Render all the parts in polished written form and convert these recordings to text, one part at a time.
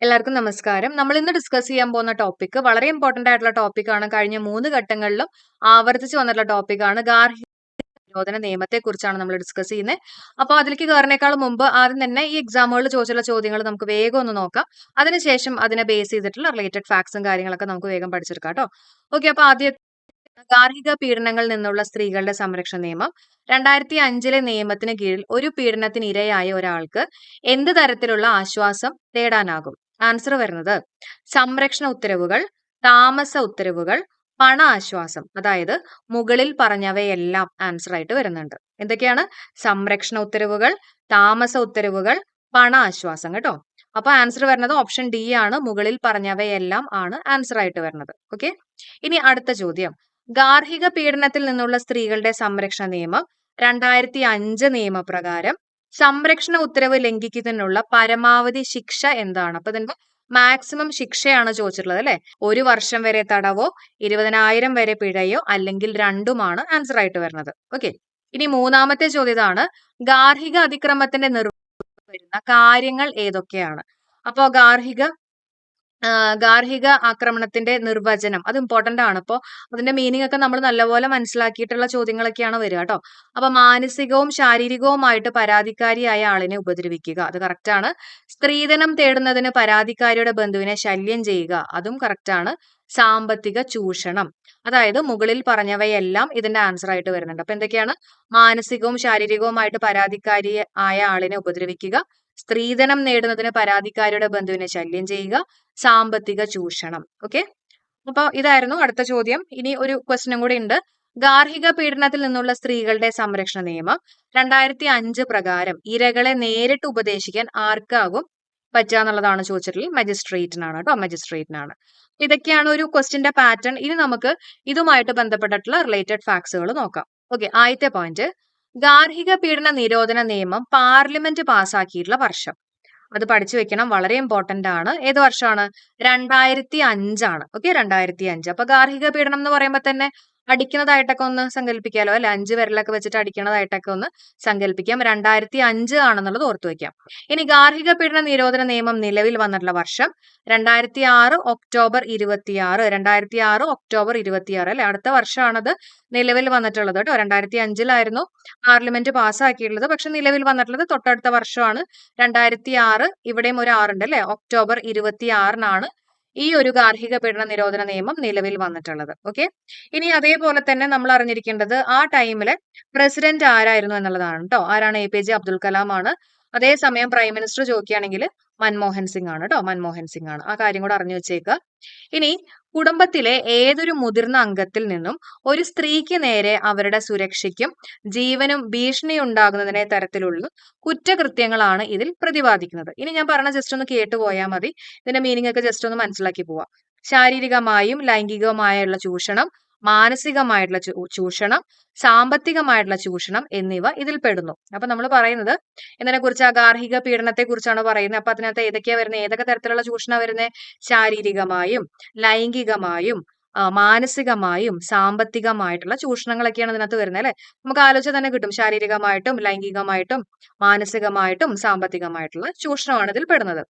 എല്ലാവർക്കും നമസ്കാരം. നമ്മൾ ഇന്ന് ഡിസ്കസ് ചെയ്യാൻ പോകുന്ന ടോപ്പിക് വളരെ ഇമ്പോർട്ടന്റ് ആയിട്ടുള്ള ടോപ്പിക്കാണ്. കഴിഞ്ഞ 3 ഘട്ടങ്ങളിലും ആവർത്തിച്ച് വന്നിട്ടുള്ള ടോപ്പിക്കാണ്. ഗാർഹിക നിരോധന നിയമത്തെ കുറിച്ചാണ് നമ്മൾ ഡിസ്കസ് ചെയ്യുന്നത്. അപ്പോൾ അതിലേക്ക് കയറുന്നേക്കാൾ മുമ്പ് ആദ്യം തന്നെ ഈ എക്സാമുകളിൽ ചോദിച്ചിട്ടുള്ള ചോദ്യങ്ങൾ നമുക്ക് വേഗം ഒന്ന് നോക്കാം. അതിനുശേഷം അതിനെ ബേസ് ചെയ്തിട്ടുള്ള റിലേറ്റഡ് ഫാക്ട്സും കാര്യങ്ങളൊക്കെ നമുക്ക് വേഗം പഠിച്ചെടുക്കാം കേട്ടോ. ഓക്കെ, അപ്പോൾ ആദ്യം ഗാർഹിക പീഡനങ്ങളിൽ നിന്നുള്ള സ്ത്രീകളുടെ സംരക്ഷണ നിയമം 2005 നിയമത്തിന് കീഴിൽ ഒരു പീഡനത്തിന് ഇരയായ ഒരാൾക്ക് എന്ത് തരത്തിലുള്ള ആശ്വാസം തേടാനാകും? ആൻസർ വരുന്നത് സംരക്ഷണ ഉത്തരവുകൾ, താമസ ഉത്തരവുകൾ, പണ ആശ്വാസം. അതായത് മുകളിൽ പറഞ്ഞവയെല്ലാം ആൻസർ ആയിട്ട് വരുന്നുണ്ട്. എന്തൊക്കെയാണ്? സംരക്ഷണ ഉത്തരവുകൾ, താമസ ഉത്തരവുകൾ, പണ ആശ്വാസം. കേട്ടോ. അപ്പൊ ആൻസർ വരുന്നത് ഓപ്ഷൻ ഡി ആണ്. മുകളിൽ പറഞ്ഞവയെല്ലാം ആണ് ആൻസർ ആയിട്ട് വരുന്നത്. ഓക്കെ, ഇനി അടുത്ത ചോദ്യം. ഗാർഹിക പീഡനത്തിൽ നിന്നുള്ള സ്ത്രീകളുടെ സംരക്ഷണ നിയമം 2005 നിയമപ്രകാരം സംരക്ഷണ ഉത്തരവ് ലംഘിക്കുന്നതിനുള്ള പരമാവധി ശിക്ഷ എന്താണ്? അപ്പൊ ഇതിന്റെ മാക്സിമം ശിക്ഷയാണ് ചോദിച്ചിട്ടുള്ളത് അല്ലെ. 1 വർഷം വരെ തടവോ 20,000 വരെ പിഴയോ അല്ലെങ്കിൽ രണ്ടുമാണ് ആൻസർ ആയിട്ട് വരുന്നത്. ഓക്കെ, ഇനി മൂന്നാമത്തെ ചോദ്യം ഇതാണ്. ഗാർഹിക അതിക്രമത്തിന്റെ വരുന്ന കാര്യങ്ങൾ ഏതൊക്കെയാണ്? അപ്പോ ഗാർഹിക ആക്രമണത്തിന്റെ നിർവചനം അത് ഇമ്പോർട്ടന്റ് ആണ്. അപ്പോൾ അതിന്റെ മീനിങ് ഒക്കെ നമ്മൾ നല്ലപോലെ മനസ്സിലാക്കിയിട്ടുള്ള ചോദ്യങ്ങളൊക്കെയാണ് വരിക കേട്ടോ. അപ്പൊ മാനസികവും ശാരീരികവുമായിട്ട് പരാതിക്കാരിയായ ആളിനെ ഉപദ്രവിക്കുക, അത് കറക്റ്റ് ആണ്. സ്ത്രീധനം തേടുന്നതിന് പരാതിക്കാരിയുടെ ബന്ധുവിനെ ശല്യം ചെയ്യുക, അതും കറക്റ്റ് ആണ്. സാമ്പത്തിക ചൂഷണം, അതായത് മുകളിൽ പറഞ്ഞവയെല്ലാം ഇതിന്റെ ആൻസർ ആയിട്ട് വരുന്നുണ്ട്. അപ്പൊ എന്തൊക്കെയാണ്? മാനസികവും ശാരീരികവുമായിട്ട് പരാതിക്കാരി ആയ ആളിനെ ഉപദ്രവിക്കുക, സ്ത്രീധനം നേടുന്നതിന് പരാതിക്കാരിയുടെ ബന്ധുവിനെ ശല്യം ചെയ്യുക, സാമ്പത്തിക ചൂഷണം. ഓക്കെ, അപ്പൊ ഇതായിരുന്നു അടുത്ത ചോദ്യം. ഇനി ഒരു ക്വസ്റ്റ്യനും കൂടി ഉണ്ട്. ഗാർഹിക പീഡനത്തിൽ നിന്നുള്ള സ്ത്രീകളുടെ സംരക്ഷണ നിയമം 2005 പ്രകാരം ഇരകളെ നേരിട്ട് ഉപദേശിക്കാൻ ആർക്കാകും പറ്റുക എന്നുള്ളതാണ് ചോദിച്ചിട്ടുള്ളത്. മജിസ്ട്രേറ്റിനാണ് കേട്ടോ, മജിസ്ട്രേറ്റിനാണ്. ഇതൊക്കെയാണ് ഒരു ക്വസ്റ്റ്യന്റെ പാറ്റേൺ. ഇനി നമുക്ക് ഇതുമായിട്ട് ബന്ധപ്പെട്ടിട്ടുള്ള റിലേറ്റഡ് ഫാക്ട്സുകൾ നോക്കാം. ഓക്കെ, ആദ്യത്തെ പോയിന്റ്. ഗാർഹിക പീഡന നിരോധന നിയമം പാർലമെന്റ് പാസ്സാക്കിയിട്ടുള്ള വർഷം അത് പഠിച്ചു വെക്കണം, വളരെ ഇമ്പോർട്ടന്റ് ആണ്. ഏത് വർഷമാണ്? 2005 ആണ്. ഓക്കെ, 2005. അപ്പൊ ഗാർഹിക പീഡനം എന്ന് പറയുമ്പോൾ തന്നെ അടിക്കുന്നതായിട്ടൊക്കെ ഒന്ന് സങ്കല്പിക്കാലോ അല്ലെ. 5 വിരലൊക്കെ വെച്ചിട്ട് അടിക്കുന്നതായിട്ടൊക്കെ ഒന്ന് സങ്കല്പിക്കാം. 2005 ആണെന്നുള്ളത് ഓർത്തു വെക്കാം. ഇനി ഗാർഹിക പീഡന നിരോധന നിയമം നിലവിൽ വന്നിട്ടുള്ള വർഷം 2006 ഒക്ടോബർ 26. 2006 ഒക്ടോബർ 26 അല്ലെ, അടുത്ത വർഷമാണത് നിലവിൽ വന്നിട്ടുള്ളത് കേട്ടോ. 2005 പാർലമെന്റ് പാസ്സാക്കിയിട്ടുള്ളത്, പക്ഷെ നിലവിൽ വന്നിട്ടുള്ളത് തൊട്ടടുത്ത വർഷമാണ് 2006. ഇവിടെയും ഒരു 6 ഉണ്ട് അല്ലെ. ഒക്ടോബർ 26 ഈ ഒരു ഗാർഹിക പീഡന നിരോധന നിയമം നിലവിൽ വന്നിട്ടുള്ളത്. ഓക്കെ, ഇനി അതേപോലെ തന്നെ നമ്മൾ അറിഞ്ഞിരിക്കേണ്ടത് ആ ടൈമിലെ പ്രസിഡന്റ് ആരായിരുന്നു എന്നുള്ളതാണ് കേട്ടോ. ആരാണ്? APJ അബ്ദുൽ കലാം ആണ്. അതേസമയം പ്രൈം മിനിസ്റ്റർ ചോദിക്കുകയാണെങ്കിൽ മൻമോഹൻ സിംഗ് ആണ് കേട്ടോ. മൻമോഹൻ സിംഗ് ആണ്. ആ കാര്യം കൂടെ അറിഞ്ഞു വെച്ചേക്കുക. ഇനി കുടുംബത്തിലെ ഏതൊരു മുതിർന്ന അംഗത്തിൽ നിന്നും ഒരു സ്ത്രീക്ക് നേരെ അവരുടെ സുരക്ഷയ്ക്കും ജീവനും ഭീഷണി ഉണ്ടാകുന്നതിനെ തരത്തിലുള്ള കുറ്റകൃത്യങ്ങളാണ് ഇതിൽ പ്രതിപാദിക്കുന്നത്. ഇനി ഞാൻ പറഞ്ഞ ജസ്റ്റ് ഒന്ന് കേട്ടുപോയാൽ മതി. ഇതിന്റെ മീനിങ് ഒക്കെ ജസ്റ്റ് ഒന്ന് മനസ്സിലാക്കി പോവാം. ശാരീരികമായും ലൈംഗികവുമായുള്ള ചൂഷണം, മാനസികമായിട്ടുള്ള ചൂഷണം, സാമ്പത്തികമായിട്ടുള്ള ചൂഷണം എന്നിവ ഇതിൽ പെടുന്നു. അപ്പൊ നമ്മൾ പറയുന്നത് ഇതിനെ കുറിച്ച് ഗാർഹിക പീഡനത്തെ കുറിച്ചാണ് പറയുന്നത്. അപ്പൊ അതിനകത്ത് ഏതൊക്കെയാ വരുന്നത്? ഏതൊക്കെ തരത്തിലുള്ള ചൂഷണം വരുന്നത്? ശാരീരികമായും ലൈംഗികമായും മാനസികമായും സാമ്പത്തികമായിട്ടുള്ള ചൂഷണങ്ങളൊക്കെയാണ് ഇതിനകത്ത് വരുന്നത് അല്ലെ. നമുക്ക് ആലോചിച്ചാൽ തന്നെ കിട്ടും. ശാരീരികമായിട്ടും ലൈംഗികമായിട്ടും മാനസികമായിട്ടും സാമ്പത്തികമായിട്ടുള്ള ചൂഷണമാണ് ഇതിൽ പെടുന്നത്.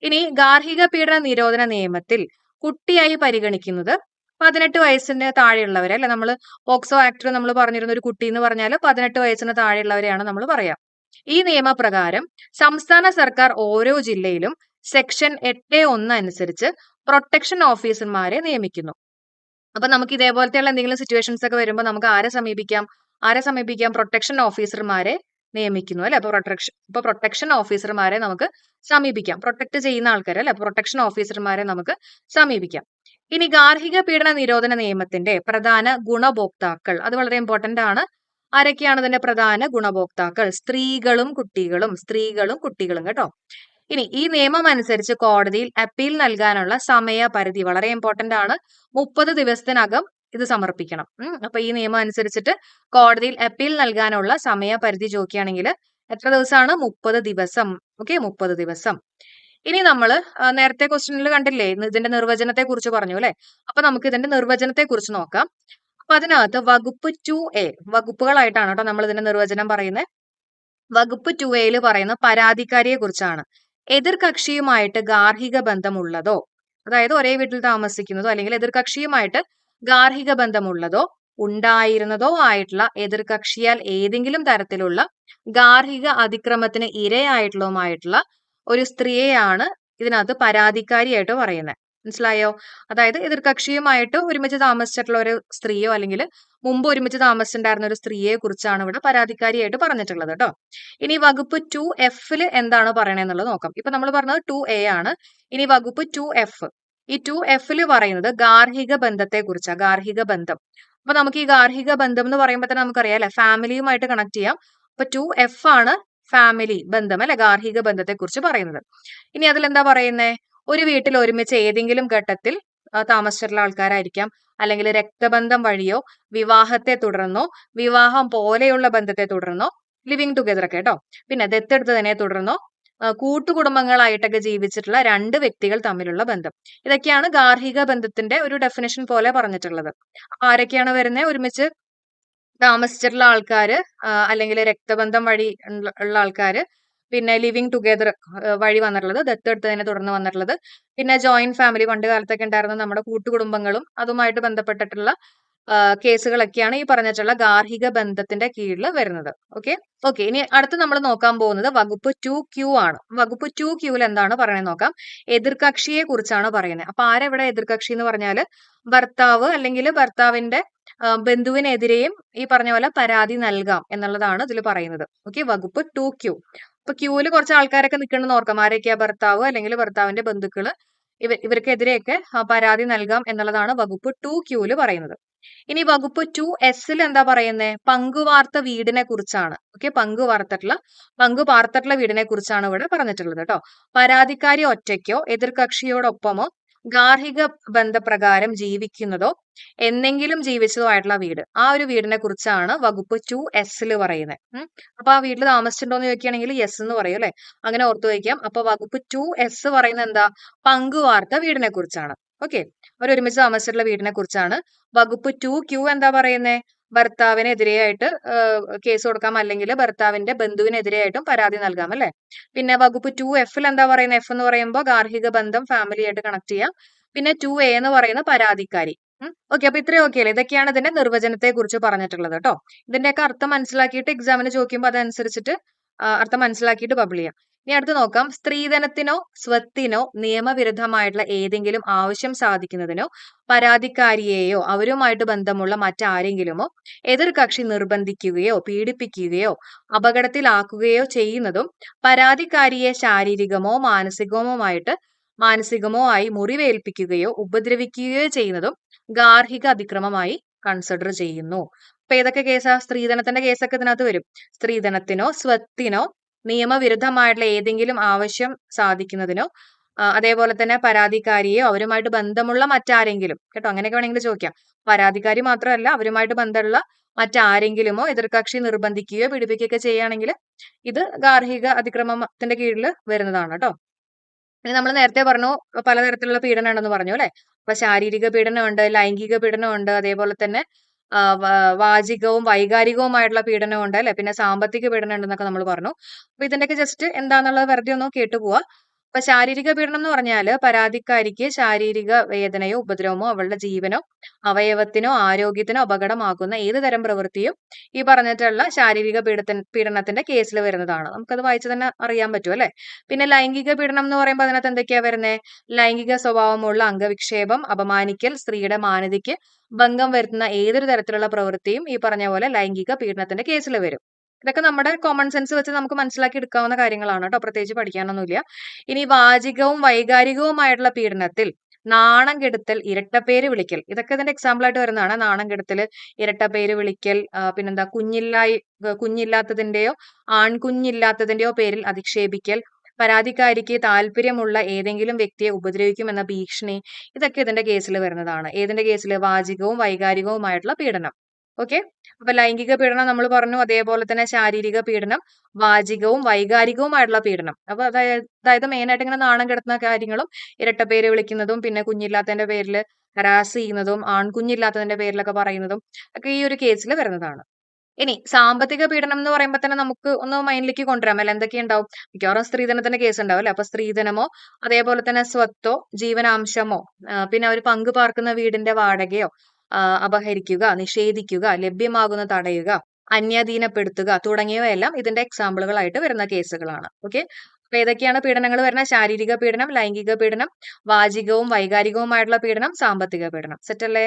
ഇനി ഗാർഹിക പീഡന നിരോധന നിയമത്തിൽ കുട്ടിയായി പരിഗണിക്കുന്നത് 18 വയസ്സിന് താഴെയുള്ളവരെ അല്ലെ. നമ്മൾ പോക്സോ ആക്ടിൽ നമ്മൾ പറഞ്ഞിരുന്ന ഒരു കുട്ടി എന്ന് പറഞ്ഞാൽ 18 വയസ്സിന് താഴെയുള്ളവരെയാണ് നമ്മൾ പറയാം. ഈ നിയമപ്രകാരം സംസ്ഥാന സർക്കാർ ഓരോ ജില്ലയിലും സെക്ഷൻ 8(1) അനുസരിച്ച് പ്രൊട്ടക്ഷൻ ഓഫീസർമാരെ നിയമിക്കുന്നു. അപ്പൊ നമുക്ക് ഇതേപോലത്തെയുള്ള എന്തെങ്കിലും സിറ്റുവേഷൻസ് ഒക്കെ വരുമ്പോൾ നമുക്ക് ആരെ സമീപിക്കാം? പ്രൊട്ടക്ഷൻ ഓഫീസർമാരെ നിയമിക്കുന്നു അല്ലെ. അപ്പൊ പ്രൊട്ടക്ഷൻ ഓഫീസർമാരെ നമുക്ക് സമീപിക്കാം. പ്രൊട്ടക്ട് ചെയ്യുന്ന ആൾക്കാരെ അല്ലെ, പ്രൊട്ടക്ഷൻ ഓഫീസർമാരെ നമുക്ക് സമീപിക്കാം. ഇനി ഗാർഹിക പീഡന നിരോധന നിയമത്തിന്റെ പ്രധാന ഗുണഭോക്താക്കൾ അത് വളരെ ഇമ്പോർട്ടന്റ് ആണ്. ആരൊക്കെയാണ് ഇതിന്റെ പ്രധാന ഗുണഭോക്താക്കൾ? സ്ത്രീകളും കുട്ടികളും കേട്ടോ. ഇനി ഈ നിയമം അനുസരിച്ച് കോടതിയിൽ അപ്പീൽ നൽകാനുള്ള സമയപരിധി വളരെ ഇമ്പോർട്ടന്റ് ആണ്. 30 ദിവസത്തിനകം ഇത് സമർപ്പിക്കണം. അപ്പൊ ഈ നിയമം അനുസരിച്ചിട്ട് കോടതിയിൽ അപ്പീൽ നൽകാനുള്ള സമയപരിധി ചോദിക്കുകയാണെങ്കിൽ എത്ര ദിവസമാണ്? 30 ദിവസം. ഓക്കെ, 30 ദിവസം. ഇനി നമ്മൾ നേരത്തെ ക്വസ്റ്റ്യനിൽ കണ്ടില്ലേ, ഇതിന്റെ നിർവചനത്തെ കുറിച്ച് പറഞ്ഞു അല്ലെ. അപ്പൊ നമുക്ക് ഇതിന്റെ നിർവചനത്തെ കുറിച്ച് നോക്കാം. അപ്പൊ അതിനകത്ത് വകുപ്പ് 2A വകുപ്പുകളായിട്ടാണ് കേട്ടോ നമ്മൾ ഇതിന്റെ നിർവചനം പറയുന്നത്. വകുപ്പ് 2A പറയുന്ന പരാതിക്കാരിയെ കുറിച്ചാണ്. എതിർകക്ഷിയുമായിട്ട് ഗാർഹിക ബന്ധമുള്ളതോ, അതായത് ഒരേ വീട്ടിൽ താമസിക്കുന്നതോ അല്ലെങ്കിൽ എതിർകക്ഷിയുമായിട്ട് ഗാർഹിക ബന്ധമുള്ളതോ ഉണ്ടായിരുന്നതോ ആയിട്ടുള്ള എതിർകക്ഷിയാൽ ഏതെങ്കിലും തരത്തിലുള്ള ഗാർഹിക അതിക്രമത്തിന് ഇരയായിട്ടുള്ളതുമായിട്ടുള്ള ഒരു സ്ത്രീയെയാണ് ഇതിനകത്ത് പരാതിക്കാരിയായിട്ട് പറയുന്നത്. മനസ്സിലായോ? അതായത് എതിർകക്ഷിയുമായിട്ട് ഒരുമിച്ച് താമസിച്ചിട്ടുള്ള ഒരു സ്ത്രീയോ അല്ലെങ്കിൽ മുമ്പ് ഒരുമിച്ച് താമസിച്ചിട്ടുണ്ടായിരുന്ന ഒരു സ്ത്രീയെ കുറിച്ചാണ് ഇവിടെ പരാതിക്കാരിയായിട്ട് പറഞ്ഞിട്ടുള്ളത് കേട്ടോ. ഇനി വകുപ്പ് 2F എന്താണ് പറയണെന്നുള്ളത് നോക്കാം. ഇപ്പൊ നമ്മൾ പറഞ്ഞത് 2A ആണ്. ഇനി വകുപ്പ് 2F. ഈ 2F പറയുന്നത് ഗാർഹിക ബന്ധത്തെ കുറിച്ചാണ്. ഗാർഹിക ബന്ധം. അപ്പൊ നമുക്ക് ഈ ഗാർഹിക ബന്ധം എന്ന് പറയുമ്പോൾ തന്നെ നമുക്കറിയാം അല്ലെ, ഫാമിലിയുമായിട്ട് കണക്ട് ചെയ്യാം. അപ്പൊ 2F ആണ് ഫാമിലി ബന്ധം അല്ലെ, ഗാർഹിക ബന്ധത്തെ കുറിച്ച് പറയുന്നത്. ഇനി അതിലെന്താ പറയുന്നേ? ഒരു വീട്ടിൽ ഒരുമിച്ച് ഏതെങ്കിലും ഘട്ടത്തിൽ താമസിച്ചിട്ടുള്ള ആൾക്കാരായിരിക്കാം, അല്ലെങ്കിൽ രക്തബന്ധം വഴിയോ വിവാഹത്തെ തുടർന്നോ വിവാഹം പോലെയുള്ള ബന്ധത്തെ തുടർന്നോ ലിവിങ് ടുഗദർ ഒക്കെ കേട്ടോ, പിന്നെ ദത്തെടുത്തതിനെ തുടർന്നോ കൂട്ടുകുടുംബങ്ങളായിട്ടൊക്കെ ജീവിച്ചിട്ടുള്ള രണ്ട് വ്യക്തികൾ തമ്മിലുള്ള ബന്ധം. ഇതൊക്കെയാണ് ഗാർഹിക ബന്ധത്തിന്റെ ഒരു ഡെഫിനിഷൻ പോലെ പറഞ്ഞിട്ടുള്ളത്. ആരൊക്കെയാണ് വരുന്നത്? ഒരുമിച്ച് താമസിച്ചിട്ടുള്ള ആൾക്കാര്, അല്ലെങ്കിൽ രക്തബന്ധം വഴി ഉള്ള ആൾക്കാര്, പിന്നെ ലിവിങ് ടുഗദർ വഴി വന്നിട്ടുള്ളത്, ദത്തെടുത്തതിനെ തുടർന്ന് വന്നിട്ടുള്ളത്, പിന്നെ ജോയിന്റ് ഫാമിലി പണ്ട് കാലത്തൊക്കെ ഉണ്ടായിരുന്ന നമ്മുടെ കൂട്ടുകുടുംബങ്ങളും അതുമായിട്ട് ബന്ധപ്പെട്ടിട്ടുള്ള കേസുകളൊക്കെയാണ് ഈ പറഞ്ഞിട്ടുള്ള ഗാർഹിക ബന്ധത്തിന്റെ കീഴിൽ വരുന്നത്. ഓക്കെ ഓക്കെ ഇനി അടുത്ത് നമ്മൾ നോക്കാൻ പോകുന്നത് വകുപ്പ് 2Q ആണ്. വകുപ്പ് 2Qൽ എന്താണ് പറയുന്നത് നോക്കാം. എതിർകക്ഷിയെ കുറിച്ചാണ് പറയുന്നത്. അപ്പൊ ആരെവിടെ എതിർകക്ഷി എന്ന് പറഞ്ഞാല് ഭർത്താവ് അല്ലെങ്കിൽ ഭർത്താവിന്റെ ബന്ധുവിനെതിരെയും ഈ പറഞ്ഞ പോലെ പരാതി നൽകാം എന്നുള്ളതാണ് ഇതിൽ പറയുന്നത്. ഓക്കെ, വകുപ്പ് 2Q. അപ്പൊ ക്യൂവിൽ കുറച്ച് ആൾക്കാരൊക്കെ നിൽക്കണമെന്ന് ഓർക്കാം. ആരൊക്കെയാ? ഭർത്താവ് അല്ലെങ്കിൽ ഭർത്താവിന്റെ ബന്ധുക്കള്, ഇവർക്കെതിരെയൊക്കെ പരാതി നൽകാം എന്നുള്ളതാണ് വകുപ്പ് 2Qൽ പറയുന്നത്. ഇനി വകുപ്പ് 2S എന്താ പറയുന്നത്? പങ്കുവാർത്ത വീടിനെ കുറിച്ചാണ്. ഓക്കെ, പങ്കു പാർത്തിട്ടുള്ള വീടിനെ കുറിച്ചാണ് ഇവിടെ പറഞ്ഞിട്ടുള്ളത് കേട്ടോ. പരാതിക്കാരി ഒറ്റയ്ക്കോ എതിർകക്ഷിയോടൊപ്പമോ ഗാർഹിക ബന്ധപ്രകാരം ജീവിക്കുന്നതോ എന്നെങ്കിലും ജീവിച്ചതോ ആയിട്ടുള്ള വീട്, ആ ഒരു വീടിനെ കുറിച്ചാണ് വകുപ്പ് 2S പറയുന്നത്. അപ്പൊ ആ വീട്ടിൽ താമസിച്ചിട്ടുണ്ടോ എന്ന് ചോദിക്കുകയാണെങ്കിൽ യെസ് എന്ന് പറയും അല്ലെ, അങ്ങനെ ഓർത്തു വയ്ക്കാം. അപ്പൊ വകുപ്പ് 2S പറയുന്നത് എന്താ? പങ്കുവാർത്ത വീടിനെ കുറിച്ചാണ്. ഓക്കെ, അവർ ഒരുമിച്ച് താമസിച്ചിട്ടുള്ള വീടിനെ കുറിച്ചാണ്. വകുപ്പ് 2Q എന്താ പറയുന്നത്? ഭർത്താവിനെതിരെയായിട്ട് കേസ് കൊടുക്കാം, അല്ലെങ്കിൽ ഭർത്താവിന്റെ ബന്ധുവിനെതിരെയായിട്ടും പരാതി നൽകാം അല്ലെ. പിന്നെ വകുപ്പ് 2Fൽ എന്താ പറയുന്നത്? F എന്ന് പറയുമ്പോൾ ഗാർഹിക ബന്ധം ഫാമിലി ആയിട്ട് കണക്ട് ചെയ്യാം. പിന്നെ 2A എന്ന് പറയുന്ന പരാതിക്കാരി. ഓക്കെ, അപ്പൊ ഇത്രയും ഓക്കെ അല്ലേ? ഇതൊക്കെയാണ് ഇതിന്റെ നിർവചനത്തെ കുറിച്ച് പറഞ്ഞിട്ടുള്ളത് കേട്ടോ. ഇതിന്റെയൊക്കെ അർത്ഥം മനസ്സിലാക്കിയിട്ട് എക്സാമിന് ചോദിക്കുമ്പോൾ അതനുസരിച്ചിട്ട് അർത്ഥം മനസ്സിലാക്കിയിട്ട് ബബിൾ ചെയ്യാം. ഇനി അടുത്ത് നോക്കാം. സ്ത്രീധനത്തിനോ സ്വത്തിനോ നിയമവിരുദ്ധമായിട്ടുള്ള ഏതെങ്കിലും ആവശ്യം സാധിക്കുന്നതിനോ പരാതിക്കാരിയെയോ അവരുമായിട്ട് ബന്ധമുള്ള മറ്റാരെങ്കിലുമോ എതിർകക്ഷി നിർബന്ധിക്കുകയോ പീഡിപ്പിക്കുകയോ അപകടത്തിലാക്കുകയോ ചെയ്യുന്നതും പരാതിക്കാരിയെ ശാരീരികമോ മാനസികമോ ആയി മുറിവേൽപ്പിക്കുകയോ ഉപദ്രവിക്കുകയോ ചെയ്യുന്നതും ഗാർഹിക അതിക്രമമായി കൺസിഡർ ചെയ്യുന്നു. അപ്പൊ ഏതൊക്കെ കേസാ? സ്ത്രീധനത്തിന്റെ കേസൊക്കെ ഇതിനകത്ത് വരും. സ്ത്രീധനത്തിനോ സ്വത്തിനോ നിയമവിരുദ്ധമായിട്ടുള്ള ഏതെങ്കിലും ആവശ്യം സാധിക്കുന്നതിനോ അതേപോലെ തന്നെ പരാതിക്കാരിയോ അവരുമായിട്ട് ബന്ധമുള്ള മറ്റാരെങ്കിലും കേട്ടോ, അങ്ങനെയൊക്കെ വേണമെങ്കിൽ ചോദിക്കാം. പരാതിക്കാരി മാത്രമല്ല, അവരുമായിട്ട് ബന്ധമുള്ള മറ്റാരെങ്കിലുമോ എതിർകക്ഷി നിർബന്ധിക്കുകയോ പീഡിപ്പിക്കുകയോ ചെയ്യുകയാണെങ്കിൽ ഇത് ഗാർഹിക അതിക്രമത്തിന്റെ കീഴിൽ വരുന്നതാണ് കേട്ടോ. ഇനി നമ്മൾ നേരത്തെ പറഞ്ഞു പലതരത്തിലുള്ള പീഡനം ഉണ്ടെന്ന് പറഞ്ഞു അല്ലെ. അപ്പൊ ശാരീരിക പീഡനമുണ്ട്, ലൈംഗിക പീഡനമുണ്ട്, അതേപോലെ തന്നെ വാചികവും വൈകാരികവുമായിട്ടുള്ള പീഡനമുണ്ട് അല്ലെ, പിന്നെ സാമ്പത്തിക പീഡനം ഉണ്ടെന്നൊക്കെ നമ്മൾ പറഞ്ഞു. അപ്പൊ ഇതിന്റെയൊക്കെ ജസ്റ്റ് എന്താന്നുള്ളത് വെറുതെ ഒന്ന് കേട്ടുപോവാ. അപ്പൊ ശാരീരിക പീഡനം എന്ന് പറഞ്ഞാല് പരാതിക്കാരിക്ക് ശാരീരിക വേദനയോ ഉപദ്രവമോ അവളുടെ ജീവനോ അവയവത്തിനോ ആരോഗ്യത്തിനോ അപകടമാകുന്ന ഏത് തരം പ്രവൃത്തിയും ഈ പറഞ്ഞിട്ടുള്ള ശാരീരിക പീഡനത്തിന്റെ കേസിൽ വരുന്നതാണ്. നമുക്കത് വായിച്ചു തന്നെ അറിയാൻ പറ്റും അല്ലെ. പിന്നെ ലൈംഗിക പീഡനം എന്ന് പറയുമ്പോൾ അതിനകത്ത് എന്തൊക്കെയാ വരുന്നത്? ലൈംഗിക സ്വഭാവമുള്ള അംഗവിക്ഷേപം, അപമാനിക്കൽ, സ്ത്രീയുടെ മാന്യതയ്ക്ക് ഭംഗം വരുത്തുന്ന ഏതൊരു തരത്തിലുള്ള പ്രവൃത്തിയും ഈ പറഞ്ഞ പോലെ ലൈംഗിക പീഡനത്തിന്റെ കേസിൽ വരും. ഇതൊക്കെ നമ്മുടെ കോമൺ സെൻസ് വെച്ച് നമുക്ക് മനസ്സിലാക്കി എടുക്കാവുന്ന കാര്യങ്ങളാണ് കേട്ടോ, പ്രത്യേകിച്ച് പഠിക്കാനൊന്നുമില്ല. ഇനി വാചികവും വൈകാരികവുമായിട്ടുള്ള പീഡനത്തിൽ നാണം കെടുത്തൽ, ഇരട്ടപ്പേര് വിളിക്കൽ, ഇതൊക്കെ ഇതിന്റെ എക്സാമ്പിൾ ആയിട്ട് വരുന്നതാണ്. നാണം കെടുത്തല്, ഇരട്ടപ്പേര് വിളിക്കൽ, പിന്നെന്താ കുഞ്ഞില്ലാത്തതിന്റെയോ ആൺകുഞ്ഞില്ലാത്തതിന്റെയോ പേരിൽ അധിക്ഷേപിക്കൽ, പരാതിക്കാരിക്ക് താല്പര്യമുള്ള ഏതെങ്കിലും വ്യക്തിയെ ഉപദ്രവിക്കുമെന്ന ഭീഷണി, ഇതൊക്കെ ഇതിന്റെ കേസിൽ വരുന്നതാണ്. ഏതിന്റെ കേസിൽ? വാചികവും വൈകാരികവുമായിട്ടുള്ള പീഡനം. ഓക്കെ, അപ്പൊ ലൈംഗിക പീഡനം നമ്മൾ പറഞ്ഞു, അതേപോലെ തന്നെ ശാരീരിക പീഡനം, വാചികവും വൈകാരികവുമായിട്ടുള്ള പീഡനം. അപ്പൊ അതായത് മെയിനായിട്ട് ഇങ്ങനെ നാണം കെടുത്തുന്ന കാര്യങ്ങളും ഇരട്ടപ്പേര് വിളിക്കുന്നതും പിന്നെ കുഞ്ഞില്ലാത്തതിന്റെ പേരിൽ ഹരാസ് ചെയ്യുന്നതും ആൺകുഞ്ഞില്ലാത്തതിന്റെ പേരിലൊക്കെ പറയുന്നതും ഒക്കെ ഈ ഒരു കേസിൽ വരുന്നതാണ്. ഇനി സാമ്പത്തിക പീഡനം എന്ന് പറയുമ്പോൾ തന്നെ നമുക്ക് ഒന്ന് മൈൻഡിലേക്ക് കൊണ്ടുവരാം അല്ലെ, എന്തൊക്കെയുണ്ടാവും? മിക്കവാറും സ്ത്രീധനത്തിന്റെ കേസ് ഉണ്ടാവും അല്ലെ. അപ്പൊ സ്ത്രീധനമോ അതേപോലെ തന്നെ സ്വത്തോ ജീവനാംശമോ പിന്നെ അവർ പങ്കു പാർക്കുന്ന വീടിന്റെ വാടകയോ അപഹരിക്കുക, നിഷേധിക്കുക, ലഭ്യമാകുന്ന തടയുക, അന്യാധീനപ്പെടുത്തുക തുടങ്ങിയവയെല്ലാം ഇതിന്റെ എക്സാമ്പിളുകളായിട്ട് വരുന്ന കേസുകളാണ്. ഓക്കെ. അപ്പൊ ഏതൊക്കെയാണ് പീഡനങ്ങൾ വരുന്നത്? ശാരീരിക പീഡനം, ലൈംഗിക പീഡനം, വാചികവും വൈകാരികവുമായിട്ടുള്ള പീഡനം, സാമ്പത്തിക പീഡനം. സെറ്റ് അല്ലേ?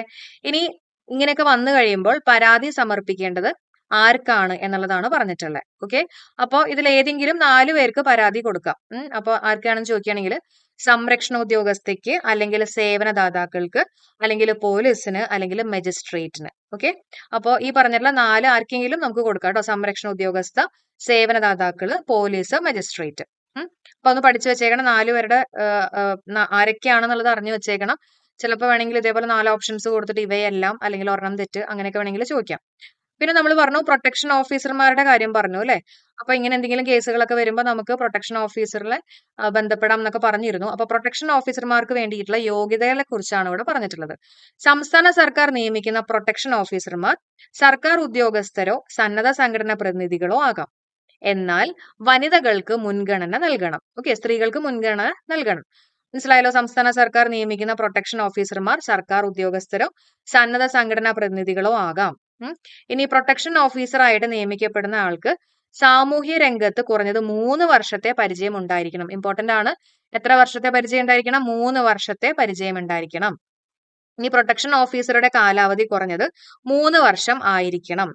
ഇനി ഇങ്ങനെയൊക്കെ വന്നു കഴിയുമ്പോൾ പരാതി സമർപ്പിക്കേണ്ടത് ആർക്കാണ് എന്നുള്ളതാണ് പറഞ്ഞിട്ടുള്ളത്. ഓക്കെ. അപ്പോ ഇതിൽ ഏതെങ്കിലും 4 പേർക്ക് പരാതി കൊടുക്കാം. അപ്പൊ ആർക്കാണെന്ന് ചോദിക്കുകയാണെങ്കിൽ സംരക്ഷണ ഉദ്യോഗസ്ഥയ്ക്ക്, അല്ലെങ്കിൽ സേവനദാതാക്കൾക്ക്, അല്ലെങ്കിൽ പോലീസിന്, അല്ലെങ്കിൽ മജിസ്ട്രേറ്റിന്. ഓക്കെ. അപ്പോ ഈ പറഞ്ഞിട്ടുള്ള 4 ആർക്കെങ്കിലും നമുക്ക് കൊടുക്കാം കേട്ടോ. സംരക്ഷണ ഉദ്യോഗസ്ഥ, സേവനദാതാക്കള്, പോലീസ്, മജിസ്ട്രേറ്റ്. അപ്പൊ ഒന്ന് പഠിച്ചു വെച്ചേക്കണം. 4 പേരുടെ ആരൊക്കെയാണെന്നുള്ളത് അറിഞ്ഞു വെച്ചേക്കണം. ചിലപ്പോൾ വേണമെങ്കിൽ ഇതേപോലെ 4 ഓപ്ഷൻസ് കൊടുത്തിട്ട് ഇവയെല്ലാം അല്ലെങ്കിൽ ഒരെണ്ണം തെറ്റ് അങ്ങനെയൊക്കെ വേണമെങ്കിൽ ചോദിക്കാം. പിന്നെ നമ്മൾ പറഞ്ഞു പ്രൊട്ടക്ഷൻ ഓഫീസർമാരുടെ കാര്യം പറഞ്ഞു അല്ലെ. അപ്പൊ ഇങ്ങനെ എന്തെങ്കിലും കേസുകളൊക്കെ വരുമ്പോൾ നമുക്ക് പ്രൊട്ടക്ഷൻ ഓഫീസറിനെ ബന്ധപ്പെടാം എന്നൊക്കെ പറഞ്ഞിരുന്നു. അപ്പൊ പ്രൊട്ടക്ഷൻ ഓഫീസർമാർക്ക് വേണ്ടിയിട്ടുള്ള യോഗ്യതകളെ കുറിച്ചാണ് ഇവിടെ പറഞ്ഞിട്ടുള്ളത്. സംസ്ഥാന സർക്കാർ നിയമിക്കുന്ന പ്രൊട്ടക്ഷൻ ഓഫീസർമാർ സർക്കാർ ഉദ്യോഗസ്ഥരോ സന്നദ്ധ സംഘടനാ പ്രതിനിധികളോ ആകാം. എന്നാൽ വനിതകൾക്ക് മുൻഗണന നൽകണം. ഓക്കെ, സ്ത്രീകൾക്ക് മുൻഗണന നൽകണം. മനസ്സിലായല്ലോ? സംസ്ഥാന സർക്കാർ നിയമിക്കുന്ന പ്രൊട്ടക്ഷൻ ഓഫീസർമാർ സർക്കാർ ഉദ്യോഗസ്ഥരോ സന്നദ്ധ സംഘടനാ പ്രതിനിധികളോ ആകാം. ഇനി പ്രൊട്ടക്ഷൻ ഓഫീസറായിട്ട് നിയമിക്കപ്പെടുന്ന ആൾക്ക് സാമൂഹ്യ രംഗത്ത് കുറഞ്ഞത് 3 വർഷത്തെ പരിചയം ഉണ്ടായിരിക്കണം. ഇമ്പോർട്ടന്റ് ആണ്. എത്ര വർഷത്തെ പരിചയം ഉണ്ടായിരിക്കണം? 3 വർഷത്തെ പരിചയം ഉണ്ടായിരിക്കണം. ഇനി പ്രൊട്ടക്ഷൻ ഓഫീസറുടെ കാലാവധി കുറഞ്ഞത് 3 വർഷം ആയിരിക്കണം.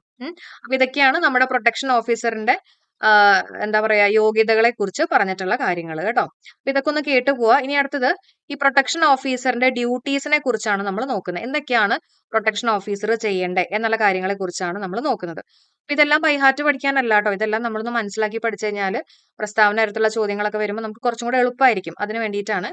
അപ്പൊ ഇതൊക്കെയാണ് നമ്മുടെ പ്രൊട്ടക്ഷൻ ഓഫീസറിന്റെ എന്താ പറയാ യോഗ്യതകളെ കുറിച്ച് പറഞ്ഞിട്ടുള്ള കാര്യങ്ങൾ കേട്ടോ. അപ്പൊ ഇതൊക്കെ ഒന്ന് കേട്ടു പോവാ. ഇനി അടുത്തത് ഈ പ്രൊട്ടക്ഷൻ ഓഫീസറിന്റെ ഡ്യൂട്ടീസിനെ കുറിച്ചാണ് നമ്മൾ നോക്കുന്നത്. എന്തൊക്കെയാണ് പ്രൊട്ടക്ഷൻ ഓഫീസർ ചെയ്യേണ്ടത് എന്നുള്ള കാര്യങ്ങളെ കുറിച്ചാണ് നമ്മൾ നോക്കുന്നത്. അപ്പൊ ഇതെല്ലാം ബൈഹാർട്ട് പഠിക്കാനല്ല കേട്ടോ. ഇതെല്ലാം നമ്മളൊന്ന് മനസ്സിലാക്കി പഠിച്ചു കഴിഞ്ഞാൽ പ്രസ്താവന തരത്തിലുള്ള ചോദ്യങ്ങളൊക്കെ വരുമ്പോൾ നമുക്ക് കുറച്ചും കൂടെ എളുപ്പമായിരിക്കും. അതിന് വേണ്ടിയിട്ടാണ്.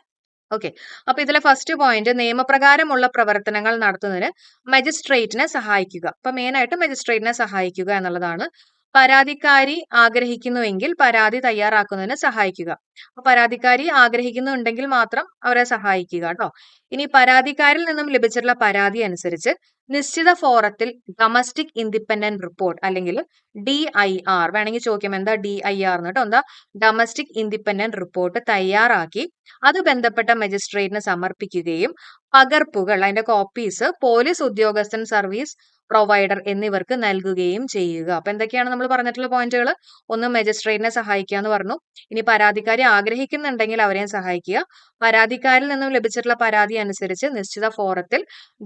ഓക്കെ. അപ്പൊ ഇതിലെ ഫസ്റ്റ് പോയിന്റ് നിയമപ്രകാരമുള്ള പ്രവർത്തനങ്ങൾ നടത്തുന്നതിന് മജിസ്ട്രേറ്റിനെ സഹായിക്കുക. അപ്പൊ മെയിൻ ആയിട്ട് മജിസ്ട്രേറ്റിനെ സഹായിക്കുക എന്നുള്ളതാണ്. പരാതിക്കാരി ആഗ്രഹിക്കുന്നുവെങ്കിൽ പരാതി തയ്യാറാക്കുന്നതിന് സഹായിക്കുക. അപ്പൊ പരാതിക്കാരി ആഗ്രഹിക്കുന്നുണ്ടെങ്കിൽ മാത്രം അവരെ സഹായിക്കുക കേട്ടോ. ഇനി പരാതിക്കാരിൽ നിന്നും ലഭിച്ചിട്ടുള്ള പരാതി അനുസരിച്ച് നിശ്ചിത ഫോറത്തിൽ ഡൊമസ്റ്റിക് ഇൻഡിപെൻഡന്റ് റിപ്പോർട്ട് അല്ലെങ്കിൽ DIR വേണമെങ്കിൽ ചോദിക്കാം എന്താ DIR കേട്ടോ. എന്താ ഡൊമസ്റ്റിക് ഇൻഡിപെൻഡന്റ് റിപ്പോർട്ട് തയ്യാറാക്കി അത് ബന്ധപ്പെട്ട മജിസ്ട്രേറ്റിന് സമർപ്പിക്കുകയും പകർപ്പുകൾ അതിന്റെ കോപ്പീസ് പോലീസ് ഉദ്യോഗസ്ഥൻ, സർവീസ് പ്രൊവൈഡർ എന്നിവർക്ക് നൽകുകയും ചെയ്യുക. അപ്പൊ എന്തൊക്കെയാണ് നമ്മൾ പറഞ്ഞിട്ടുള്ള പോയിന്റുകൾ? ഒന്ന് മജിസ്ട്രേറ്റിനെ സഹായിക്കുക എന്ന് പറഞ്ഞു. ഇനി പരാതിക്കാരി ആഗ്രഹിക്കുന്നുണ്ടെങ്കിൽ അവരെയും സഹായിക്കുക. പരാതിക്കാരിൽ നിന്നും ലഭിച്ചിട്ടുള്ള പരാതി അനുസരിച്ച് നിശ്ചിത ഫോറത്തിൽ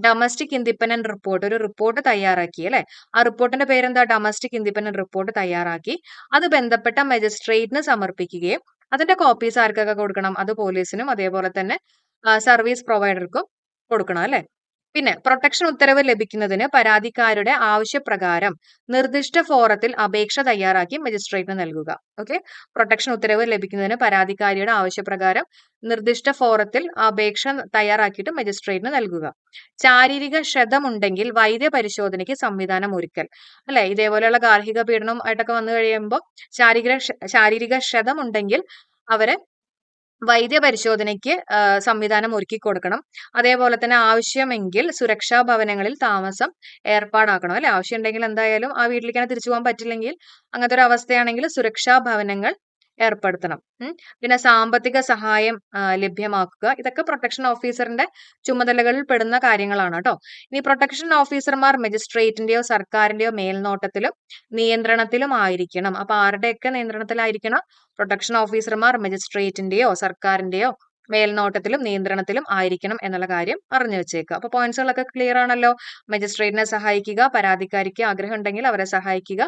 ഡൊമസ്റ്റിക് ഇൻഡിപെൻഡന്റ് റിപ്പോർട്ട് ഒരു റിപ്പോർട്ട് തയ്യാറാക്കി അല്ലെ. ആ റിപ്പോർട്ടിന്റെ പേരെന്താ? ഡൊമസ്റ്റിക് ഇൻഡിപെൻഡന്റ് റിപ്പോർട്ട് തയ്യാറാക്കി അത് ബന്ധപ്പെട്ട മജിസ്ട്രേറ്റിന് സമർപ്പിക്കുകയും അതിന്റെ കോപ്പീസ് ആർക്കൊക്കെ കൊടുക്കണം? അത് പോലീസിനും അതേപോലെ തന്നെ സർവീസ് പ്രൊവൈഡർക്കും കൊടുക്കണം അല്ലെ. പിന്നെ പ്രൊട്ടക്ഷൻ ഉത്തരവ് ലഭിക്കുന്നതിന് പരാതിക്കാരുടെ ആവശ്യപ്രകാരം നിർദ്ദിഷ്ട ഫോറത്തിൽ അപേക്ഷ തയ്യാറാക്കി മജിസ്ട്രേറ്റിന് നൽകുക. ഓക്കെ. പ്രൊട്ടക്ഷൻ ഉത്തരവ് ലഭിക്കുന്നതിന് പരാതിക്കാരിയുടെ ആവശ്യപ്രകാരം നിർദ്ദിഷ്ട ഫോറത്തിൽ അപേക്ഷ തയ്യാറാക്കിയിട്ട് മജിസ്ട്രേറ്റിന് നൽകുക. ശാരീരിക ക്ഷതമുണ്ടെങ്കിൽ വൈദ്യ പരിശോധനയ്ക്ക് സംവിധാനം ഒരുക്കൽ അല്ലെ. ഇതേപോലെയുള്ള ഗാർഹിക പീഡനം ആയിട്ടൊക്കെ വന്നു കഴിയുമ്പോൾ ശാരീരിക ക്ഷതമുണ്ടെങ്കിൽ അവരെ വൈദ്യ പരിശോധനയ്ക്ക് സംവിധാനം ഒരുക്കി കൊടുക്കണം. അതേപോലെ തന്നെ ആവശ്യമെങ്കിൽ സുരക്ഷാ ഭവനങ്ങളിൽ താമസം ഏർപ്പാടാക്കണം അല്ലെ. ആവശ്യമുണ്ടെങ്കിൽ എന്തായാലും ആ വീട്ടിലേക്കാണ് തിരിച്ചു പോകാൻ പറ്റില്ലെങ്കിൽ അങ്ങനത്തെ ഒരു അവസ്ഥയാണെങ്കിൽ സുരക്ഷാ ഭവനങ്ങൾ ഏർപ്പെടുത്തണം. പിന്നെ സാമ്പത്തിക സഹായം ലഭ്യമാക്കുക. ഇതൊക്കെ പ്രൊട്ടക്ഷൻ ഓഫീസറിന്റെ ചുമതലകളിൽ പെടുന്ന കാര്യങ്ങളാണ് കേട്ടോ. ഇനി പ്രൊട്ടക്ഷൻ ഓഫീസർമാർ മജിസ്ട്രേറ്റിന്റെയോ സർക്കാരിന്റെയോ മേൽനോട്ടത്തിലും നിയന്ത്രണത്തിലും ആയിരിക്കണം. അപ്പൊ ആരുടെയൊക്കെ നിയന്ത്രണത്തിലായിരിക്കണം? പ്രൊട്ടക്ഷൻ ഓഫീസർമാർ മജിസ്ട്രേറ്റിന്റെയോ സർക്കാരിന്റെയോ മേൽനോട്ടത്തിലും നിയന്ത്രണത്തിലും ആയിരിക്കണം എന്നുള്ള കാര്യം അറിഞ്ഞു വെച്ചേക്കുക. അപ്പൊ പോയിന്റ്സുകളൊക്കെ ക്ലിയർ ആണല്ലോ. മജിസ്ട്രേറ്റിനെ സഹായിക്കുക, പരാതിക്കാരിക്ക് ആഗ്രഹം ഉണ്ടെങ്കിൽ അവരെ സഹായിക്കുക,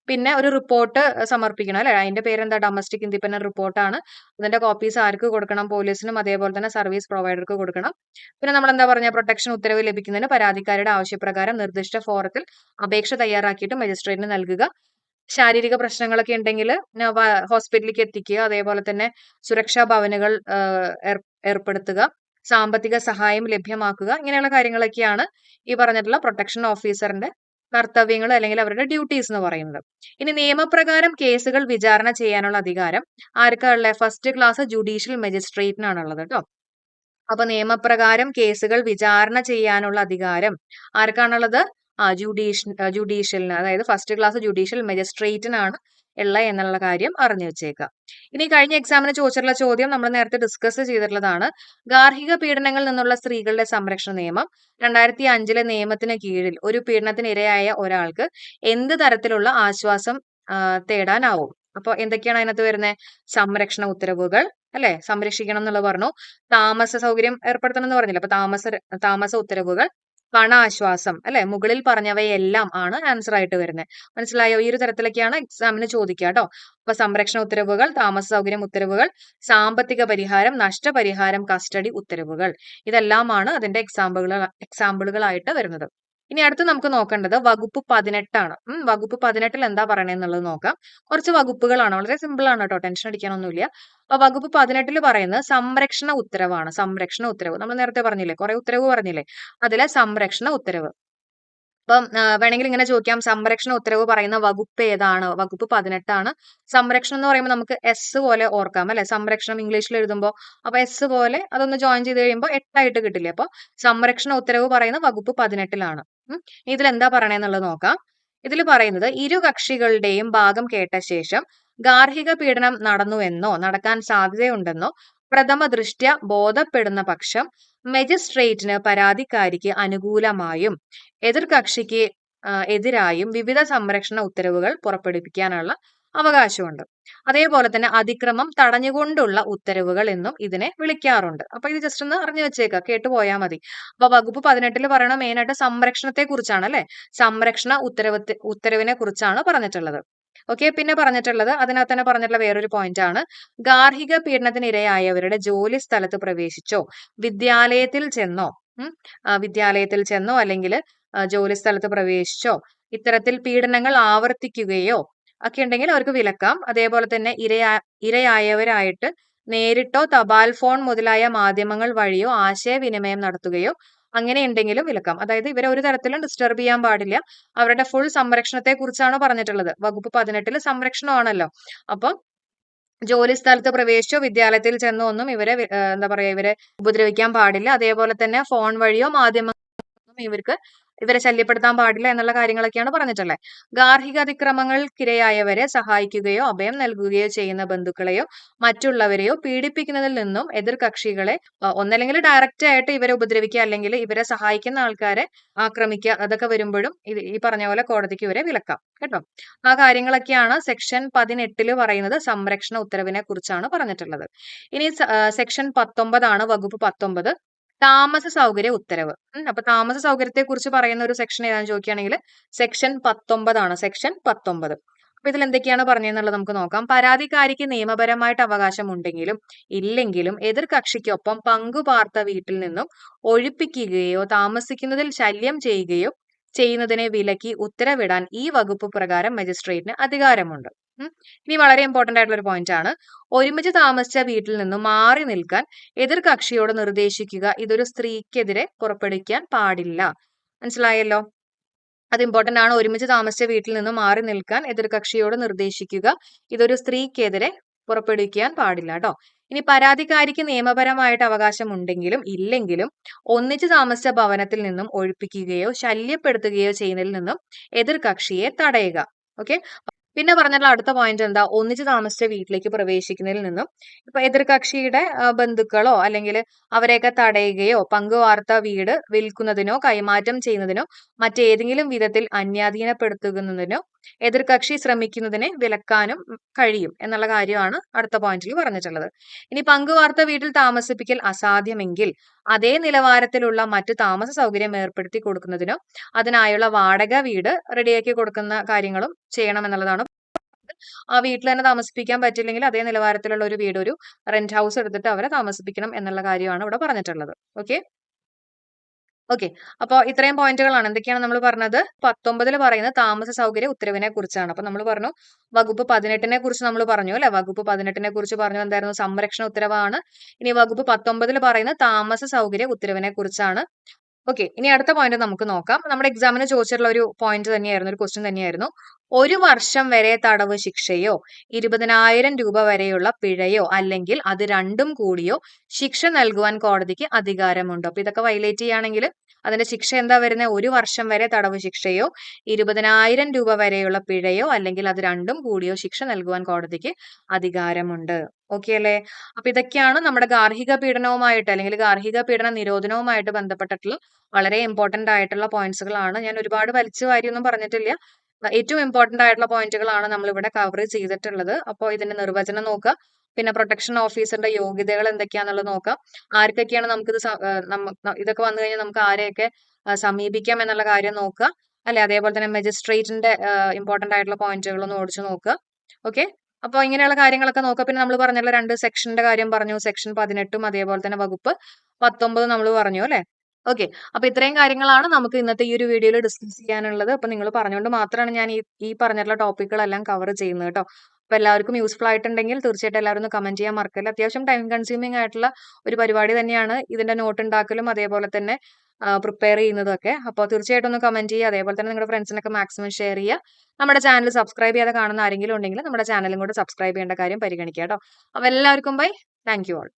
പിന്നെ ഒരു റിപ്പോർട്ട് സമർപ്പിക്കണം അല്ലെ. അതിന്റെ പേരെന്താ? ഡൊമസ്റ്റിക് ഇൻഡിപെൻഡന്റ് റിപ്പോർട്ടാണ്. അതിന്റെ കോപ്പീസ് ആർക്ക് കൊടുക്കണം? പോലീസിനും അതേപോലെ തന്നെ സർവീസ് പ്രൊവൈഡർക്ക് കൊടുക്കണം. പിന്നെ നമ്മൾ എന്താ പറഞ്ഞ? പ്രൊട്ടക്ഷൻ ഉത്തരവ് ലഭിക്കുന്നതിന് പരാതിക്കാരുടെ ആവശ്യപ്രകാരം നിർദ്ദിഷ്ട ഫോറത്തിൽ അപേക്ഷ തയ്യാറാക്കിയിട്ട് മജിസ്ട്രേറ്റിന് നൽകുക. ശാരീരിക പ്രശ്നങ്ങളൊക്കെ ഉണ്ടെങ്കിൽ ഹോസ്പിറ്റലിലേക്ക് എത്തിക്കുക. അതേപോലെ തന്നെ സുരക്ഷാ ഭവനുകൾ ഏർപ്പെടുത്തുക, സാമ്പത്തിക സഹായം ലഭ്യമാക്കുക. ഇങ്ങനെയുള്ള കാര്യങ്ങളൊക്കെയാണ് ഈ പറഞ്ഞിട്ടുള്ള പ്രൊട്ടക്ഷൻ ഓഫീസറിന്റെ കർത്തവ്യങ്ങൾ അല്ലെങ്കിൽ അവരുടെ ഡ്യൂട്ടീസ് എന്ന് പറയുന്നത്. ഇനി നിയമപ്രകാരം കേസുകൾ വിചാരണ ചെയ്യാനുള്ള അധികാരം ആർക്കാ ഉള്ളത്? ഫസ്റ്റ് ക്ലാസ് ജുഡീഷ്യൽ മജിസ്ട്രേറ്റിനാണുള്ളത് കേട്ടോ. അപ്പൊ നിയമപ്രകാരം കേസുകൾ വിചാരണ ചെയ്യാനുള്ള അധികാരം ആർക്കാണുള്ളത്? ജുഡീഷ്യലിന്, അതായത് ഫസ്റ്റ് ക്ലാസ് ജുഡീഷ്യൽ മജിസ്ട്രേറ്റിനാണ് ഉള്ള എന്നുള്ള കാര്യം അറിഞ്ഞു വെച്ചേക്കുക. ഇനി കഴിഞ്ഞ എക്സാമിന് ചോദിച്ചിട്ടുള്ള ചോദ്യം നമ്മൾ നേരത്തെ ഡിസ്കസ് ചെയ്തിട്ടുള്ളതാണ്. ഗാർഹിക പീഡനങ്ങളിൽ നിന്നുള്ള സ്ത്രീകളുടെ സംരക്ഷണ നിയമം 2005 നിയമത്തിന് കീഴിൽ ഒരു പീഡനത്തിന് ഇരയായ ഒരാൾക്ക് എന്ത് തരത്തിലുള്ള ആശ്വാസം തേടാനാവും? അപ്പൊ എന്തൊക്കെയാണ് അതിനകത്ത് വരുന്നത്? സംരക്ഷണ ഉത്തരവുകൾ, അല്ലെ? സംരക്ഷിക്കണം എന്നുള്ളത് പറഞ്ഞു. താമസ സൗകര്യം ഏർപ്പെടുത്തണം എന്ന് പറഞ്ഞില്ല. അപ്പൊ താമസ ഉത്തരവുകൾ, പണ ആശ്വാസം, അല്ലെ? മുകളിൽ പറഞ്ഞവയെല്ലാം ആണ് ആൻസർ ആയിട്ട് വരുന്നത്. മനസ്സിലായോ? ഈ ഒരു തരത്തിലൊക്കെയാണ് എക്സാമിന് ചോദിക്കുക കേട്ടോ. അപ്പൊ സംരക്ഷണ ഉത്തരവുകൾ, താമസ സൗകര്യം ഉത്തരവുകൾ, സാമ്പത്തിക പരിഹാരം, നഷ്ടപരിഹാരം, കസ്റ്റഡി ഉത്തരവുകൾ, ഇതെല്ലാമാണ് അതിന്റെ എക്സാമ്പിളുകളായിട്ട് വരുന്നത്. ഇനി അടുത്ത് നമുക്ക് നോക്കേണ്ടത് വകുപ്പ് 18 ആണ്. വകുപ്പ് 18 എന്താ പറയണെന്നുള്ളത് നോക്കാം. കുറച്ച് വകുപ്പുകളാണ്, വളരെ സിമ്പിൾ ആണ് കേട്ടോ, ടെൻഷൻ അടിക്കാനൊന്നുമില്ല. അപ്പൊ വകുപ്പ് 18 പറയുന്നത് സംരക്ഷണ ഉത്തരവാണ്. സംരക്ഷണ ഉത്തരവ് നമ്മൾ നേരത്തെ പറഞ്ഞില്ലേ, കുറെ ഉത്തരവ് പറഞ്ഞില്ലേ, അതിലെ സംരക്ഷണ ഉത്തരവ്. അപ്പം വേണമെങ്കിൽ ഇങ്ങനെ ചോദിക്കാം, സംരക്ഷണ ഉത്തരവ് പറയുന്ന വകുപ്പ് ഏതാണ്? വകുപ്പ് 18 ആണ്. സംരക്ഷണം എന്ന് പറയുമ്പോൾ നമുക്ക് എസ് പോലെ ഓർക്കാം, അല്ലെ? സംരക്ഷണം ഇംഗ്ലീഷിൽ എഴുതുമ്പോൾ അപ്പൊ എസ് പോലെ അതൊന്ന് ജോയിൻ ചെയ്ത് കഴിയുമ്പോൾ 8 ആയിട്ട് കിട്ടില്ലേ? അപ്പൊ സംരക്ഷണ ഉത്തരവ് പറയുന്ന വകുപ്പ് 18 ഇതിൽ എന്താ പറയണെന്നുള്ളത് നോക്കാം. ഇതിൽ പറയുന്നത് ഇരു കക്ഷികളുടെയും ഭാഗം കേട്ട ശേഷം ഗാർഹിക പീഡനം നടന്നുവെന്നോ നടക്കാൻ സാധ്യതയുണ്ടെന്നോ പ്രഥമ ദൃഷ്ട്യാ ബോധപ്പെടുന്ന പക്ഷം മജിസ്ട്രേറ്റിന് പരാതിക്കാരിക്ക് അനുകൂലമായും എതിർകക്ഷിക്ക് എതിരായും വിവിധ സംരക്ഷണ ഉത്തരവുകൾ പുറപ്പെടുവിക്കാനുള്ള അവകാശമുണ്ട്. അതേപോലെ തന്നെ അതിക്രമം തടഞ്ഞുകൊണ്ടുള്ള ഉത്തരവുകൾ എന്നും ഇതിനെ വിളിക്കാറുണ്ട്. അപ്പൊ ഇത് ജസ്റ്റ് ഒന്ന് അറിഞ്ഞു വെച്ചേക്കാം, കേട്ടുപോയാൽ മതി. അപ്പൊ വകുപ്പ് 18 പറയണ മെയിൻ ആയിട്ട് സംരക്ഷണത്തെ കുറിച്ചാണ്, അല്ലെ? സംരക്ഷണ ഉത്തരവിനെ കുറിച്ചാണ് പറഞ്ഞിട്ടുള്ളത്. ഓക്കെ, പിന്നെ പറഞ്ഞിട്ടുള്ളത്, അതിനകത്ത് തന്നെ പറഞ്ഞിട്ടുള്ള വേറൊരു പോയിന്റ് ആണ്, ഗാർഹിക പീഡനത്തിന് ഇരയായവരുടെ ജോലി സ്ഥലത്ത് പ്രവേശിച്ചോ വിദ്യാലയത്തിൽ ചെന്നോ അല്ലെങ്കിൽ ജോലി സ്ഥലത്ത് പ്രവേശിച്ചോ ഇത്തരത്തിൽ പീഡനങ്ങൾ ആവർത്തിക്കുകയോ ഒക്കെ ഉണ്ടെങ്കിൽ അവർക്ക് വിലക്കാം. അതേപോലെ തന്നെ ഇരയായവരായിട്ട് നേരിട്ടോ തപാൽ ഫോൺ മുതലായ മാധ്യമങ്ങൾ വഴിയോ ആശയവിനിമയം നടത്തുകയോ അങ്ങനെ ഉണ്ടെങ്കിലും വിലക്കാം. അതായത് ഇവരെ ഒരു തരത്തിലും ഡിസ്റ്റർബ് ചെയ്യാൻ പാടില്ല. അവരുടെ ഫുൾ സംരക്ഷണത്തെ കുറിച്ചാണ് പറഞ്ഞിട്ടുള്ളത്. വകുപ്പ് 18 സംരക്ഷണമാണല്ലോ. അപ്പം ജോലി സ്ഥലത്ത് പ്രവേശിച്ചോ വിദ്യാലയത്തിൽ ചെന്നോ ഒന്നും ഇവരെ എന്താ പറയാ, ഇവരെ ഉപദ്രവിക്കാൻ പാടില്ല. അതേപോലെ തന്നെ ഫോൺ വഴിയോ ഇവരെ ശല്യപ്പെടുത്താൻ പാടില്ല എന്നുള്ള കാര്യങ്ങളൊക്കെയാണ് പറഞ്ഞിട്ടുള്ളത്. ഗാർഹിക അതിക്രമങ്ങൾക്കിരയായവരെ സഹായിക്കുകയോ അഭയം നൽകുകയോ ചെയ്യുന്ന ബന്ധുക്കളെയോ മറ്റുള്ളവരെയോ പീഡിപ്പിക്കുന്നതിൽ നിന്നും എതിർ കക്ഷികളെ ഒന്നല്ലെങ്കിൽ ഡയറക്റ്റ് ആയിട്ട് ഇവരെ ഉപദ്രവിക്കുക, അല്ലെങ്കിൽ ഇവരെ സഹായിക്കുന്ന ആൾക്കാരെ ആക്രമിക്കുക, അതൊക്കെ വരുമ്പോഴും ഈ പറഞ്ഞ പോലെ കോടതിക്ക് ഇവരെ വിലക്കാം കേട്ടോ. ആ കാര്യങ്ങളൊക്കെയാണ് സെക്ഷൻ 18 പറയുന്നത്. സംരക്ഷണ ഉത്തരവിനെ കുറിച്ചാണ് പറഞ്ഞിട്ടുള്ളത്. ഇനി സെക്ഷൻ 19 ആണ്, വകുപ്പ് 19, താമസ സൗകര്യ ഉത്തരവ്. അപ്പൊ താമസ സൗകര്യത്തെ കുറിച്ച് പറയുന്ന ഒരു സെക്ഷൻ ഏതാണെന്ന് ചോദിക്കുകയാണെങ്കിൽ സെക്ഷൻ 19 ആണ്. സെക്ഷൻ 19. അപ്പൊ ഇതിൽ എന്തൊക്കെയാണ് പറഞ്ഞതെന്നുള്ളത് നമുക്ക് നോക്കാം. പരാതിക്കാരിക്ക് നിയമപരമായിട്ട് അവകാശമുണ്ടെങ്കിലും ഇല്ലെങ്കിലും എതിർ കക്ഷിക്കൊപ്പം പങ്കുപാർത്ത വീട്ടിൽ നിന്നും ഒഴിപ്പിക്കുകയോ താമസിക്കുന്നതിൽ ശല്യം ചെയ്യുന്നതിനെ വിലക്കി ഉത്തരവിടാൻ ഈ വകുപ്പ് പ്രകാരം മജിസ്ട്രേറ്റിന് അധികാരമുണ്ട്. ഇനി വളരെ ഇമ്പോർട്ടന്റ് ആയിട്ടുള്ള ഒരു പോയിന്റ് ആണ്, ഒരുമിച്ച് താമസിച്ച വീട്ടിൽ നിന്നും മാറി നിൽക്കാൻ എതിർ കക്ഷിയോട് നിർദ്ദേശിക്കുക ഇതൊരു സ്ത്രീക്കെതിരെ പുറപ്പെടുവിക്കാൻ പാടില്ല. മനസ്സിലായല്ലോ? അത് ഇമ്പോർട്ടന്റ് ആണ്. ഒരുമിച്ച് താമസിച്ച വീട്ടിൽ നിന്നും മാറി നിൽക്കാൻ എതിർ കക്ഷിയോട് നിർദ്ദേശിക്കുക ഇതൊരു സ്ത്രീക്കെതിരെ പുറപ്പെടുവിക്കാൻ പാടില്ല കേട്ടോ. ഇനി പരാതിക്കാരിക്ക് നിയമപരമായിട്ട് അവകാശമുണ്ടെങ്കിലും ഇല്ലെങ്കിലും ഒന്നിച്ച് താമസിച്ച ഭവനത്തിൽ നിന്നും ഒഴിപ്പിക്കുകയോ ശല്യപ്പെടുത്തുകയോ ചെയ്യുന്നതിൽ നിന്നും എതിർ കക്ഷിയെ തടയുക. ഓക്കെ, പിന്നെ പറഞ്ഞിട്ടുള്ള അടുത്ത പോയിന്റ് എന്താ, ഒന്നിച്ച് താമസിച്ച വീട്ടിലേക്ക് പ്രവേശിക്കുന്നതിൽ നിന്നും ഇപ്പൊ എതിർകക്ഷിയുടെ ബന്ധുക്കളോ അല്ലെങ്കിൽ അവരെയൊക്കെ തടയുകയോ പങ്കുവാർത്ത വീട് വിൽക്കുന്നതിനോ കൈമാറ്റം ചെയ്യുന്നതിനോ മറ്റേതെങ്കിലും വിധത്തിൽ അന്യാധീനപ്പെടുത്തുന്നതിനോ എതിർകക്ഷി ശ്രമിക്കുന്നതിനെ വിലക്കാനും കഴിയും എന്നുള്ള കാര്യമാണ് അടുത്ത പോയിന്റിൽ പറഞ്ഞിട്ടുള്ളത്. ഇനി പങ്കുവാർത്ത വീട്ടിൽ താമസിപ്പിക്കൽ അസാധ്യമെങ്കിൽ അതേ നിലവാരത്തിലുള്ള മറ്റു താമസ സൗകര്യം ഏർപ്പെടുത്തി കൊടുക്കുന്നതിനോ അതിനായുള്ള വാടക വീട് റെഡിയാക്കി കൊടുക്കുന്ന കാര്യങ്ങളും ചെയ്യണം എന്നുള്ളതാണ്. ആ വീട്ടിൽ തന്നെ താമസിപ്പിക്കാൻ പറ്റില്ലെങ്കിൽ അതേ നിലവാരത്തിലുള്ള ഒരു വീട്, ഒരു റെന്റ് ഹൗസ് എടുത്തിട്ട് അവരെ താമസിപ്പിക്കണം എന്നുള്ള കാര്യമാണ് ഇവിടെ പറഞ്ഞിട്ടുള്ളത്. ഓക്കെ ഓക്കെ അപ്പൊ ഇത്രയും പോയിന്റുകളാണ്. എന്തൊക്കെയാണ് നമ്മൾ പറഞ്ഞത്? 19 പറയുന്നത് താമസ സൗകര്യ ഉത്തരവിനെ കുറിച്ചാണ്. അപ്പൊ നമ്മൾ പറഞ്ഞു വകുപ്പ് 18 കുറിച്ച് നമ്മൾ പറഞ്ഞു, അല്ലെ? വകുപ്പ് 18 കുറിച്ച് പറഞ്ഞു എന്തായിരുന്നു? സംരക്ഷണ ഉത്തരവാണ്. ഇനി വകുപ്പ് 19 പറയുന്നത് താമസ സൗകര്യ ഉത്തരവിനെ കുറിച്ചാണ്. ഓക്കെ. ഇനി അടുത്ത പോയിന്റ് നമുക്ക് നോക്കാം. നമ്മുടെ എക്സാമിന് ചോദിച്ചിട്ടുള്ള ഒരു പോയിന്റ് തന്നെയായിരുന്നു, ഒരു ക്വസ്റ്റ്യൻ തന്നെയായിരുന്നു. 1 വർഷം വരെ തടവ് ശിക്ഷയോ 20,000 രൂപ വരെയുള്ള പിഴയോ അല്ലെങ്കിൽ അത് രണ്ടും കൂടിയോ ശിക്ഷ നൽകുവാൻ കോടതിക്ക് അധികാരമുണ്ട്. അപ്പൊ ഇതൊക്കെ വയലേറ്റ് ചെയ്യുകയാണെങ്കിൽ അതിന്റെ ശിക്ഷ എന്താ വരുന്നത്? 1 വർഷം വരെ തടവ് ശിക്ഷയോ 20,000 രൂപ വരെയുള്ള പിഴയോ അല്ലെങ്കിൽ അത് രണ്ടും കൂടിയോ ശിക്ഷ നൽകുവാൻ കോടതിക്ക് അധികാരമുണ്ട്. ഓക്കെ അല്ലേ? അപ്പൊ ഇതൊക്കെയാണ് നമ്മുടെ ഗാർഹിക പീഡനവുമായിട്ട് അല്ലെങ്കിൽ ഗാർഹിക പീഡന നിരോധനവുമായിട്ട് ബന്ധപ്പെട്ടിട്ടുള്ള വളരെ ഇമ്പോർട്ടന്റ് ആയിട്ടുള്ള പോയിന്റ്സുകളാണ്. ഞാൻ ഒരുപാട് വലിച്ചു വാരിയൊന്നും പറഞ്ഞിട്ടില്ല. ഏറ്റവും ഇമ്പോർട്ടന്റ് ആയിട്ടുള്ള പോയിന്റുകളാണ് നമ്മൾ ഇവിടെ കവർ ചെയ്തിട്ടുള്ളത്. അപ്പോൾ ഇതിന്റെ നിർവചനം നോക്കുക. പിന്നെ പ്രൊട്ടക്ഷൻ ഓഫീസറുടെ യോഗ്യതകൾ എന്തൊക്കെയാണെന്നുള്ളത് നോക്കാം. ആർക്കൊക്കെയാണ് നമുക്കിത് ഇതൊക്കെ വന്നു കഴിഞ്ഞാൽ നമുക്ക് ആരെയൊക്കെ സമീപിക്കാം എന്നുള്ള കാര്യം നോക്കുക. അല്ലെ, അതേപോലെ തന്നെ മജിസ്ട്രേറ്റിന്റെ ഇമ്പോർട്ടന്റ് ആയിട്ടുള്ള പോയിന്റുകളൊന്ന് ഓടിച്ചു നോക്കുക. ഓക്കെ. അപ്പൊ ഇങ്ങനെയുള്ള കാര്യങ്ങളൊക്കെ നോക്കുക. പിന്നെ നമ്മൾ പറഞ്ഞുള്ള 2 സെക്ഷന്റെ കാര്യം പറഞ്ഞു. സെക്ഷൻ 18ഉം അതേപോലെ തന്നെ വകുപ്പ് 19 നമ്മൾ പറഞ്ഞു അല്ലെ. ഓക്കെ. അപ്പൊ ഇത്രയും കാര്യങ്ങളാണ് നമുക്ക് ഇന്നത്തെ ഈ ഒരു വീഡിയോയിൽ ഡിസ്കസ് ചെയ്യാനുള്ളത്. അപ്പൊ നിങ്ങൾ പറഞ്ഞുകൊണ്ട് മാത്രമാണ് ഞാൻ ഈ പറഞ്ഞിട്ടുള്ള ടോപ്പിക്കുകളെല്ലാം കവർ ചെയ്യുന്നത് കേട്ടോ. അപ്പൊ എല്ലാവർക്കും യൂസ്ഫുൾ ആയിട്ടുണ്ടെങ്കിൽ തീർച്ചയായിട്ടും എല്ലാവരും ഒന്ന് കമന്റ് ചെയ്യാൻ മറക്കല്ല. അത്യാവശ്യം ടൈം കൺസ്യൂമിംഗ് ആയിട്ടുള്ള ഒരു പരിപാടി തന്നെയാണ് ഇതിന്റെ നോട്ട് ഉണ്ടാക്കലും അതേപോലെ തന്നെ പ്രിപ്പയർ ചെയ്യുന്നതും ഒക്കെ. അപ്പോൾ തീർച്ചയായിട്ടും ഒന്ന് കമന്റ് ചെയ്യുക. അതേപോലെ തന്നെ നിങ്ങളുടെ ഫ്രണ്ട്സിനൊക്കെ മാക്സിമം ഷെയർ ചെയ്യുക. നമ്മുടെ ചാനൽ സബ്സ്ക്രൈബ് ചെയ്യാതെ കാണുന്ന ആരെങ്കിലും ഉണ്ടെങ്കിൽ നമ്മുടെ ചാനലും കൂടെ സബ്സ്ക്രൈബ് ചെയ്യേണ്ട കാര്യം പരിഗണിക്കുക കേട്ടോ. അപ്പൊ എല്ലാവർക്കും ബൈ. Thank you all.